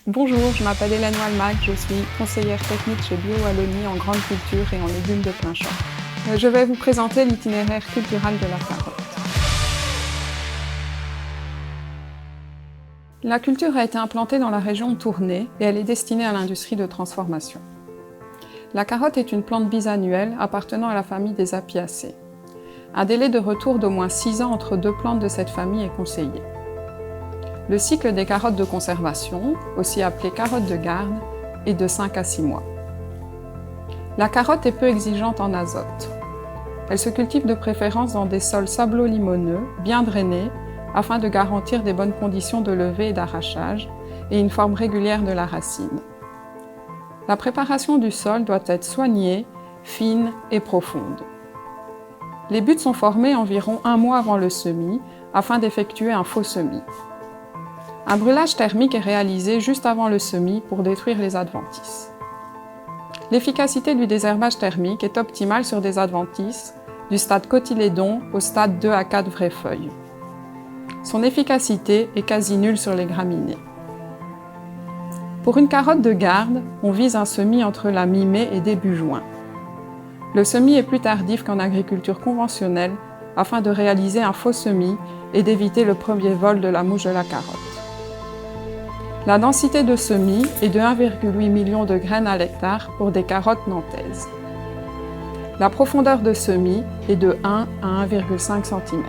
Bonjour, je m'appelle Hélène Walmack, je suis conseillère technique chez Bio-Wallonie en grande culture et en légumes de plein champ. Je vais vous présenter l'itinéraire culturel de la carotte. La culture a été implantée dans la région de Tournai et elle est destinée à l'industrie de transformation. La carotte est une plante bisannuelle appartenant à la famille des Apiacées. Un délai de retour d'au moins 6 ans entre deux plantes de cette famille est conseillé. Le cycle des carottes de conservation, aussi appelées carottes de garde, est de 5 à 6 mois. La carotte est peu exigeante en azote. Elle se cultive de préférence dans des sols sablo-limoneux, bien drainés, afin de garantir des bonnes conditions de levée et d'arrachage et une forme régulière de la racine. La préparation du sol doit être soignée, fine et profonde. Les buttes sont formées environ 1 mois avant le semis, afin d'effectuer un faux semis. Un brûlage thermique est réalisé juste avant le semis pour détruire les adventices. L'efficacité du désherbage thermique est optimale sur des adventices du stade cotylédon au stade 2 à 4 vraies feuilles. Son efficacité est quasi nulle sur les graminées. Pour une carotte de garde, on vise un semis entre la mi-mai et début juin. Le semis est plus tardif qu'en agriculture conventionnelle afin de réaliser un faux semis et d'éviter le premier vol de la mouche de la carotte. La densité de semis est de 1,8 million de graines à l'hectare pour des carottes nantaises. La profondeur de semis est de 1 à 1,5 cm.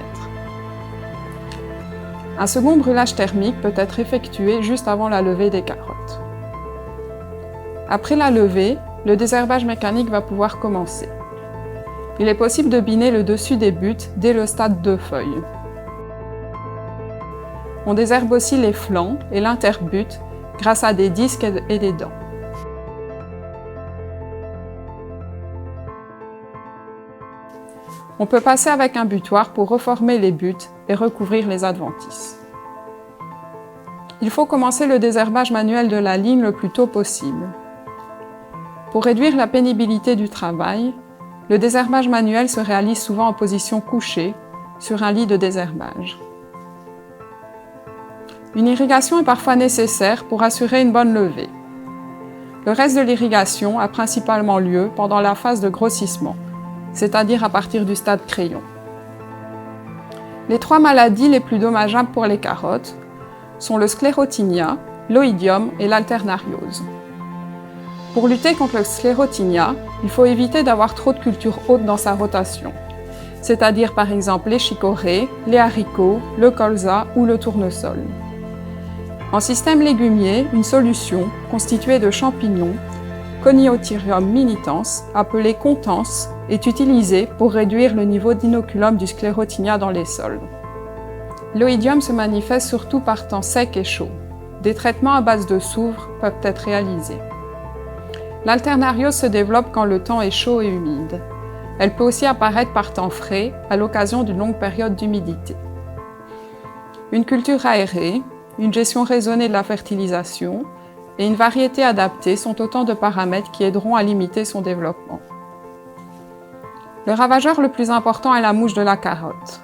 Un second brûlage thermique peut être effectué juste avant la levée des carottes. Après la levée, le désherbage mécanique va pouvoir commencer. Il est possible de biner le dessus des buttes dès le stade 2 feuilles. On désherbe aussi les flancs et l'interbute grâce à des disques et des dents. On peut passer avec un butoir pour reformer les buttes et recouvrir les adventices. Il faut commencer le désherbage manuel de la ligne le plus tôt possible. Pour réduire la pénibilité du travail, le désherbage manuel se réalise souvent en position couchée sur un lit de désherbage. Une irrigation est parfois nécessaire pour assurer une bonne levée. Le reste de l'irrigation a principalement lieu pendant la phase de grossissement, c'est-à-dire à partir du stade crayon. Les 3 maladies les plus dommageables pour les carottes sont le sclérotinia, l'oïdium et l'alternariose. Pour lutter contre le sclérotinia, il faut éviter d'avoir trop de cultures hautes dans sa rotation, c'est-à-dire par exemple les chicorées, les haricots, le colza ou le tournesol. En système légumier, une solution constituée de champignons, Coniotyrium militans, appelée contans, est utilisée pour réduire le niveau d'inoculum du sclérotinia dans les sols. L'oïdium se manifeste surtout par temps sec et chaud. Des traitements à base de soufre peuvent être réalisés. L'alternariose se développe quand le temps est chaud et humide. Elle peut aussi apparaître par temps frais à l'occasion d'une longue période d'humidité. Une culture aérée, une gestion raisonnée de la fertilisation et une variété adaptée sont autant de paramètres qui aideront à limiter son développement. Le ravageur le plus important est la mouche de la carotte.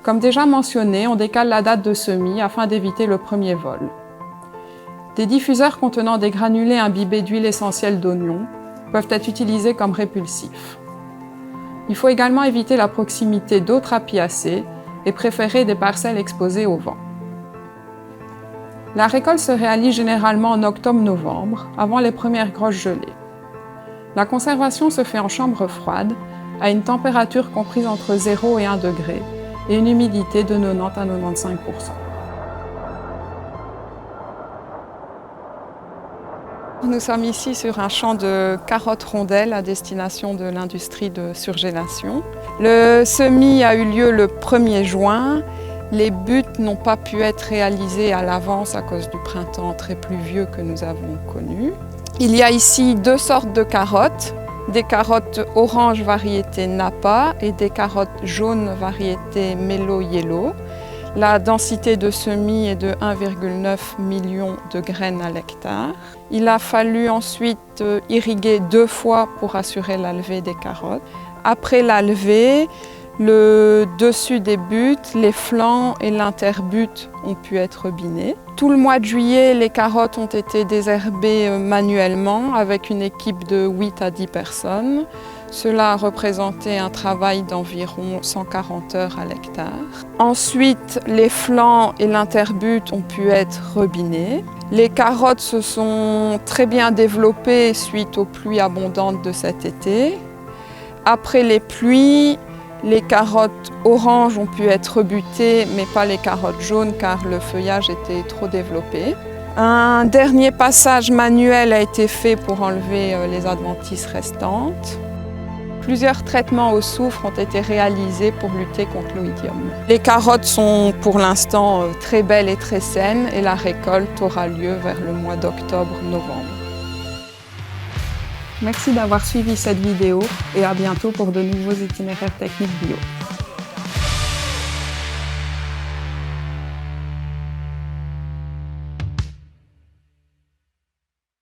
Comme déjà mentionné, on décale la date de semis afin d'éviter le premier vol. Des diffuseurs contenant des granulés imbibés d'huile essentielle d'oignon peuvent être utilisés comme répulsifs. Il faut également éviter la proximité d'autres apiacées et préférer des parcelles exposées au vent. La récolte se réalise généralement en octobre-novembre, avant les premières grosses gelées. La conservation se fait en chambre froide, à une température comprise entre 0 et 1 degré, et une humidité de 90 à 95%. Nous sommes ici sur un champ de carottes rondelles à destination de l'industrie de surgélation. Le semis a eu lieu le 1er juin. Les buttes n'ont pas pu être réalisées à l'avance à cause du printemps très pluvieux que nous avons connu. Il y a ici 2 sortes de carottes, des carottes orange variété Napa et des carottes jaunes variété Mellow Yellow. La densité de semis est de 1,9 million de graines à l'hectare. Il a fallu ensuite irriguer 2 fois pour assurer la levée des carottes. Après la levée, Le dessus des buts, les flancs et l'interbut ont pu être binés. Tout le mois de juillet, les carottes ont été désherbées manuellement avec une équipe de 8 à 10 personnes. Cela a représenté un travail d'environ 140 heures à l'hectare. Ensuite, les flancs et l'interbut ont pu être rebinés. Les carottes se sont très bien développées suite aux pluies abondantes de cet été. Après les pluies, les carottes oranges ont pu être rebutées, mais pas les carottes jaunes car le feuillage était trop développé. Un dernier passage manuel a été fait pour enlever les adventices restantes. Plusieurs traitements au soufre ont été réalisés pour lutter contre l'oïdium. Les carottes sont pour l'instant très belles et très saines et la récolte aura lieu vers le mois d'octobre-novembre. Merci d'avoir suivi cette vidéo et à bientôt pour de nouveaux itinéraires techniques bio.